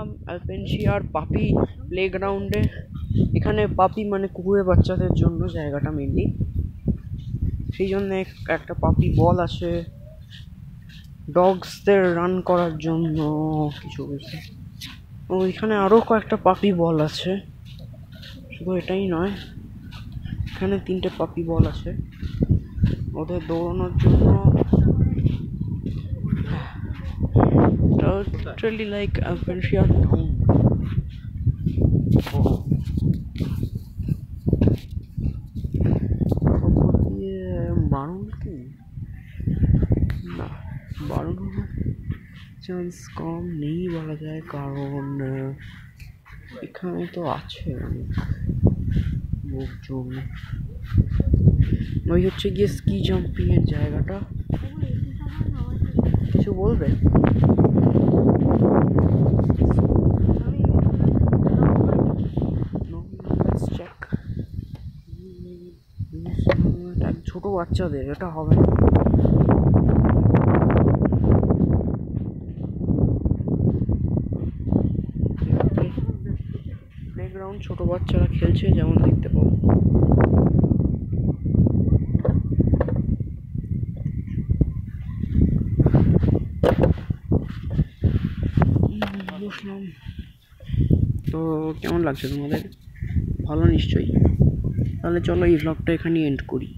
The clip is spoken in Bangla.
আসলাম অ্যালপেনশিয়ার পাপি প্লেগ্রাউন্ডে। এখানে পাপি মানে কুকুরের বাচ্চাদের জন্য জায়গাটা মেনলি, সেই জন্য একটা পাপি বল আছে ডগসদের রান করার জন্য কিছু কিছু। ও এখানে আরও কয়েকটা পাপি বল আছে, শুধু এটাই নয়, এখানে 3টে পাপি বল আছে ওদের দৌড়ানোর জন্য। Totally like Alpensia town. বারণ কি না, বারণ চান্স কম নেই বলা যায়, কারণ এখানে তো আছে অনেক লোকজন। ওই হচ্ছে গিয়ে স্কি জাম্পিং এর জায়গাটা। কিছু বলবে? ছোট বাচ্চাদের এটা হবে না। প্লেগ্রাউন্ড, ছোট বাচ্চারা খেলছে যেমন দেখতে পাবো। বুঝলাম। তো কেমন লাগছে তোমাদের? ভালো নিশ্চয়ই। তাহলে চলো এই ভ্লগটা এখানে এন্ড করি।